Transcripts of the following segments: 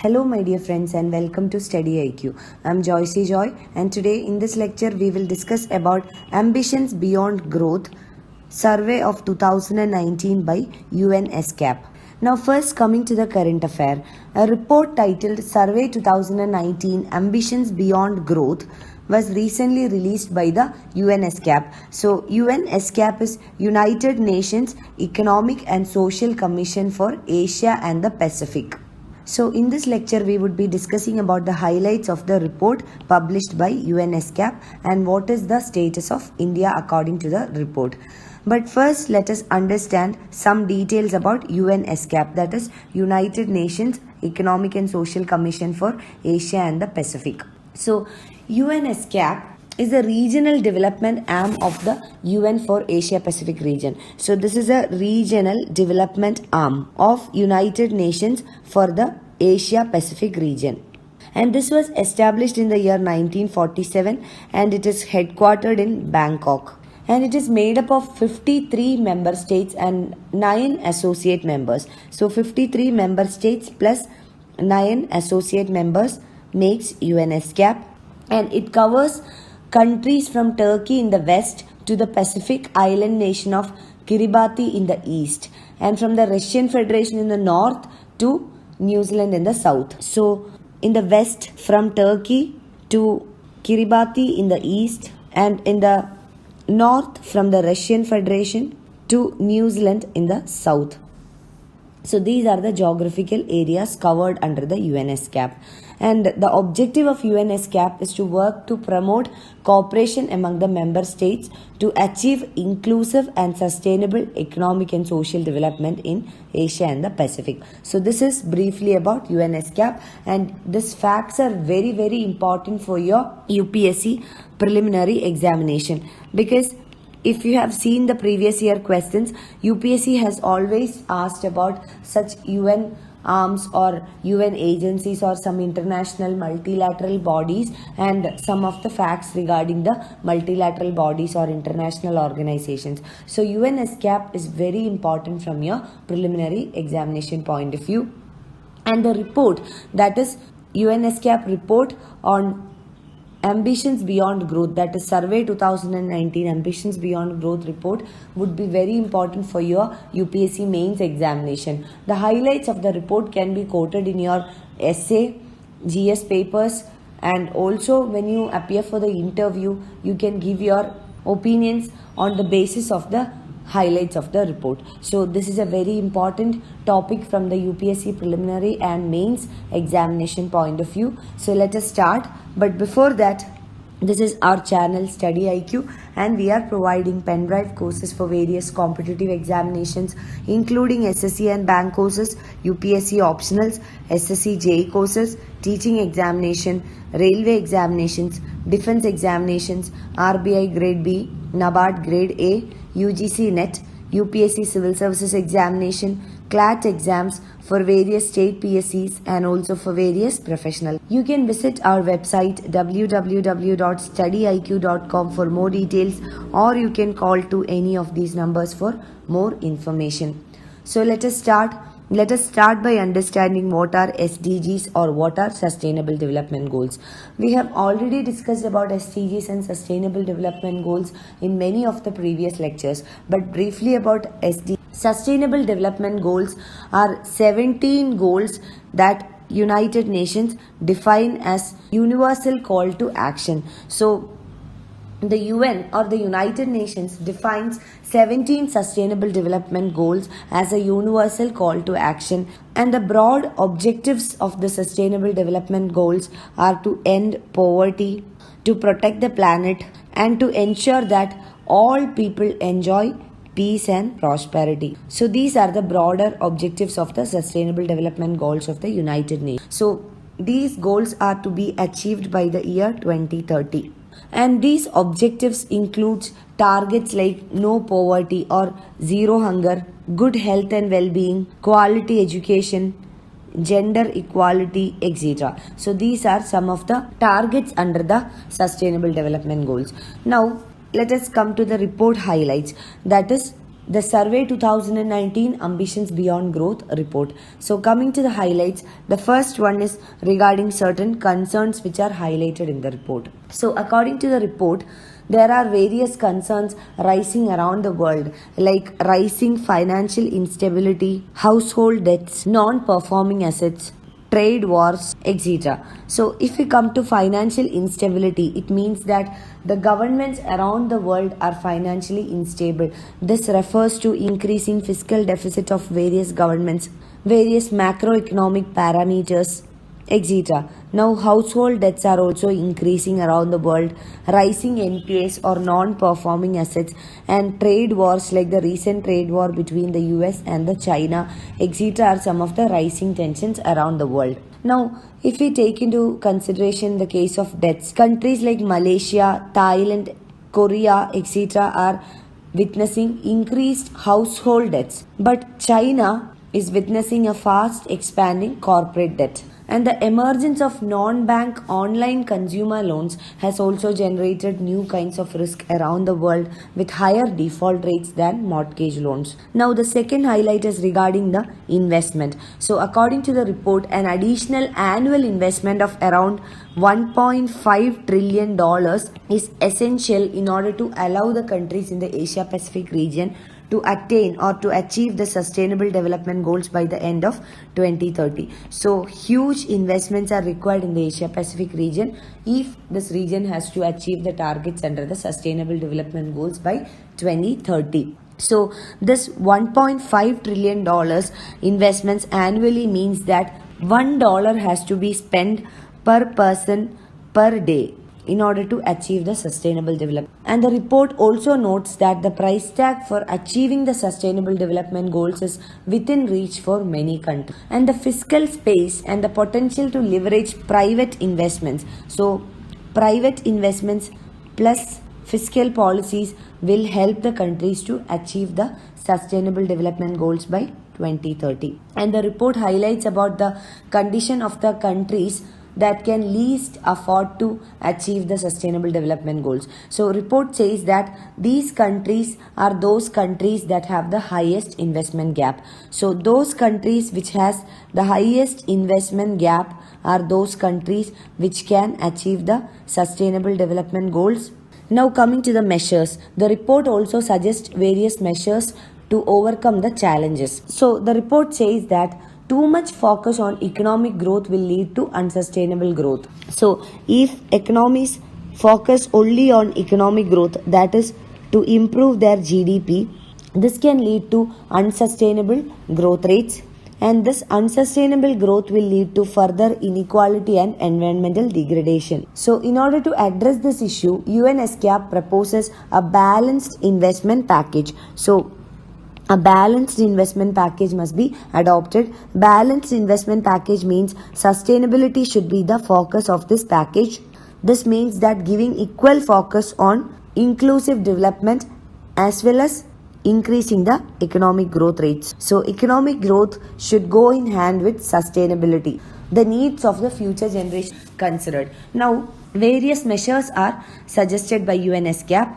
Hello my dear friends and welcome to Study IQ. I'm Joycey Joy and today in this lecture we will discuss about Ambitions Beyond Growth survey of 2019 by UNESCAP. Now first coming to the current affair, a report titled Survey 2019 Ambitions Beyond Growth was recently released by the UNESCAP. So UNESCAP is United Nations Economic and Social Commission for Asia and the Pacific. So in this lecture we would be discussing about the highlights of the report published by UNESCAP and what is the status of India according to the report. But first let us understand some details about UNESCAP, that is United Nations Economic and Social Commission for Asia and the Pacific. So UNESCAP is the regional development arm of the UN for Asia Pacific region. So this is a regional development arm of United Nations for the Asia Pacific region. And this was established in the year 1947 and it is headquartered in Bangkok. And it is made up of 53 member states and 9 associate members. So 53 member states plus 9 associate members makes UNESCAP, and it covers countries from Turkey in the west to the Pacific island nation of Kiribati in the east, and from the Russian Federation in the north to New Zealand in the south. So in the west from Turkey to Kiribati in the east, and in the north from the Russian Federation to New Zealand in the south. So these are the geographical areas covered under the UNESCAP. And the objective of UNESCAP is to work to promote cooperation among the member states to achieve inclusive and sustainable economic and social development in Asia and the Pacific. So this is briefly about UNESCAP, and these facts are very, very important for your UPSC preliminary examination, because if you have seen the previous year questions, UPSC has always asked about such UN arms or UN agencies or some international multilateral bodies and some of the facts regarding the multilateral bodies or international organizations. So UNESCAP is very important from your preliminary examination point of view. And the report, that is UNESCAP report on Ambitions Beyond Growth, that is Survey 2019 Ambitions Beyond Growth report, would be very important for your UPSC mains examination. The highlights of the report can be quoted in your essay, GS papers, and also when you appear for the interview, you can give your opinions on the basis of the highlights of the report. So this is a very important topic from the UPSC preliminary and mains examination point of view. So let us start. But before that, this is our channel Study IQ, and we are providing pen drive courses for various competitive examinations including SSC and bank courses, UPSC optionals, SSC JEE courses, teaching examination, railway examinations, defense examinations, RBI grade B, NABARD grade A, UGC NET, UPSC Civil Services examination, CLAT exams for various state PSCs and also for various professional. You can visit our website www.studyiq.com for more details, or you can call to any of these numbers for more information. So let us start. Let us start by understanding what are SDGs or what are Sustainable Development Goals. We have already discussed about SDGs and Sustainable Development Goals in many of the previous lectures, but briefly about SDGs. Sustainable Development Goals are 17 goals that United Nations define as universal call to action. So the UN or the United Nations defines 17 Sustainable Development Goals as a universal call to action, and the broad objectives of the Sustainable Development Goals are to end poverty, to protect the planet, and to ensure that all people enjoy peace and prosperity. So these are the broader objectives of the Sustainable Development Goals of the United Nations. So these goals are to be achieved by the year 2030. And these objectives include targets like no poverty or zero hunger, good health and well-being, quality education, gender equality, etc. So these are some of the targets under the Sustainable Development Goals. Now let us come to the report highlights. That is, the Survey 2019 Ambitions Beyond Growth report. So, coming to the highlights, the first one is regarding certain concerns which are highlighted in the report. So, according to the report, there are various concerns rising around the world, like rising financial instability, household debts, non performing assets, trade wars, etc. So, if we come to financial instability, it means that the governments around the world are financially unstable. This refers to increasing fiscal deficit of various governments, various macroeconomic parameters, etc. Now, household debts are also increasing around the world, rising NPAs or non performing assets, and trade wars like the recent trade war between the US and the China, etc., are some of the rising tensions around the world. Now, if we take into consideration the case of debts, countries like Malaysia, Thailand, Korea, etc., are witnessing increased household debts, but China is witnessing a fast expanding corporate debt. And the emergence of non-bank online consumer loans has also generated new kinds of risk around the world with higher default rates than mortgage loans. Now, the second highlight is regarding the investment. So, according to the report, an additional annual investment of around $1.5 trillion is essential in order to allow the countries in the Asia Pacific region to attain or to achieve the sustainable development goals by the end of 2030. So huge investments are required in the Asia Pacific region if this region has to achieve the targets under the sustainable development goals by 2030. So this $1.5 trillion investments annually means that $1 has to be spent per person per day in order to achieve the sustainable development. And the report also notes that the price tag for achieving the sustainable development goals is within reach for many countries. And the fiscal space and the potential to leverage private investments. So, private investments plus fiscal policies will help the countries to achieve the sustainable development goals by 2030. And the report highlights about the condition of the countries that can least afford to achieve the sustainable development goals. So report says that these countries are those countries that have the highest investment gap. So those countries which has the highest investment gap are those countries which can achieve the sustainable development goals. Now coming to the measures, the report also suggests various measures to overcome the challenges. So the report says that too much focus on economic growth will lead to unsustainable growth. So, if economies focus only on economic growth, that is to improve their GDP, this can lead to unsustainable growth rates, and this unsustainable growth will lead to further inequality and environmental degradation. So, in order to address this issue, UNESCAP proposes a balanced investment package. So, a balanced investment package must be adopted. Balanced investment package means sustainability should be the focus of this package. This means that giving equal focus on inclusive development as well as increasing the economic growth rates. So economic growth should go in hand with sustainability. The needs of the future generation considered. Now, various measures are suggested by UNESCAP.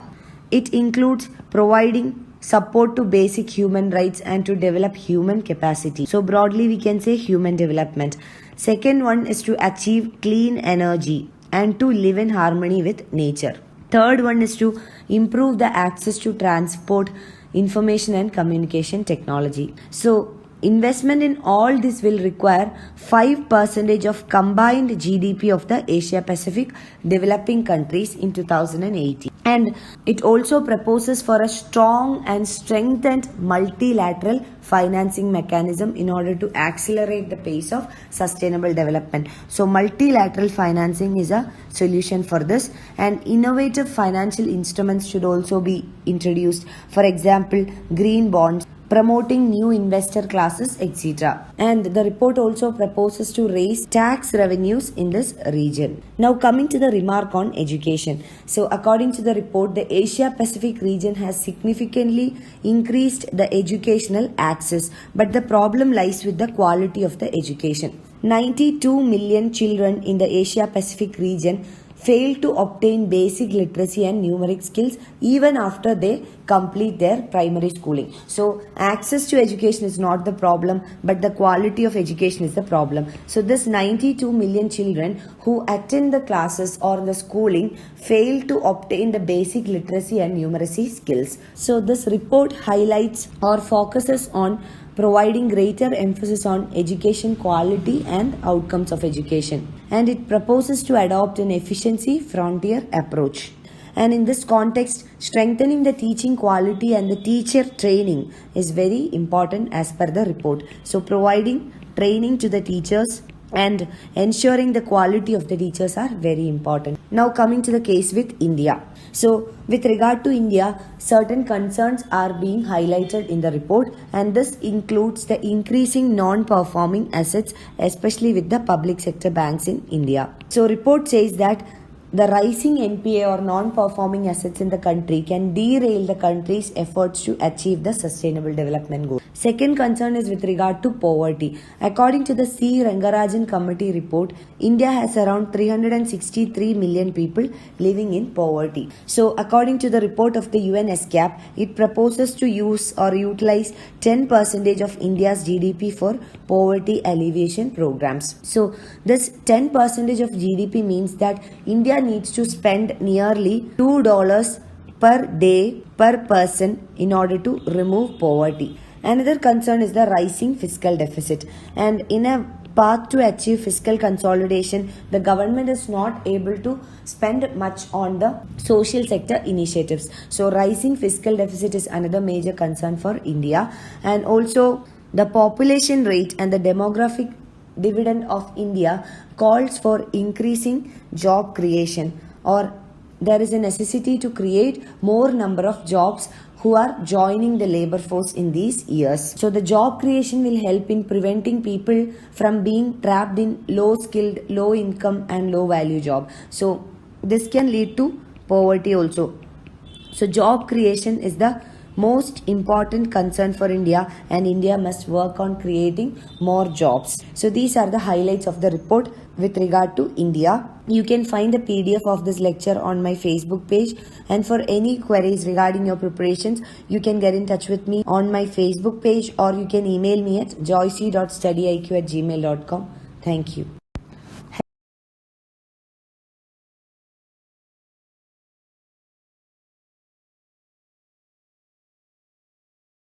It includes providing support to basic human rights and to develop human capacity. So broadly we can say human development. Second one is to achieve clean energy and to live in harmony with nature. Third one is to improve the access to transport, information and communication technology. So investment in all this will require 5% of combined GDP of the Asia Pacific developing countries in 2018. And it also proposes for a strong and strengthened multilateral financing mechanism in order to accelerate the pace of sustainable development. So multilateral financing is a solution for this, and innovative financial instruments should also be introduced. For example, green bonds, promoting new investor classes, etc. And the report also proposes to raise tax revenues in this region. Now coming to the remark on education. So according to the report, the Asia Pacific region has significantly increased the educational access, but the problem lies with the quality of the education. 92 million children in the Asia Pacific region fail to obtain basic literacy and numeric skills even after they complete their primary schooling. So access to education is not the problem, but the quality of education is the problem. So this 92 million children who attend the classes or the schooling fail to obtain the basic literacy and numeracy skills. So this report highlights or focuses on providing greater emphasis on education quality and outcomes of education, and it proposes to adopt an efficiency frontier approach. And in this context, strengthening the teaching quality and the teacher training is very important as per the report. So providing training to the teachers and ensuring the quality of the teachers are very important. Now coming to the case with India. So with regard to India, certain concerns are being highlighted in the report, and this includes the increasing non-performing assets, especially with the public sector banks in India. So report says that the rising NPA or non-performing assets in the country can derail the country's efforts to achieve the sustainable development goal. Second concern is with regard to poverty. According to the C. Rangarajan Committee report, India has around 363 million people living in poverty. So according to the report of the UN SCAP, it proposes to use or utilize 10% of India's GDP for poverty alleviation programs. So this 10% of GDP means that India needs to spend nearly $2 per day per person in order to remove poverty. Another concern is the rising fiscal deficit, and in a path to achieve fiscal consolidation, the government is not able to spend much on the social sector initiatives. So rising fiscal deficit is another major concern for India, and also the population rate and the demographic dividend of India calls for increasing job creation, or there is a necessity to create more number of jobs who are joining the labor force in these years. So the job creation will help in preventing people from being trapped in low skilled, low income and low value job. So this can lead to poverty also. So job creation is the most important concern for India, and India must work on creating more jobs. So these are the highlights of the report with regard to India. You can find the PDF of this lecture on my Facebook page, and for any queries regarding your preparations, you can get in touch with me on my Facebook page, or you can email me at joyce.studyiq@gmail.com. Thank you.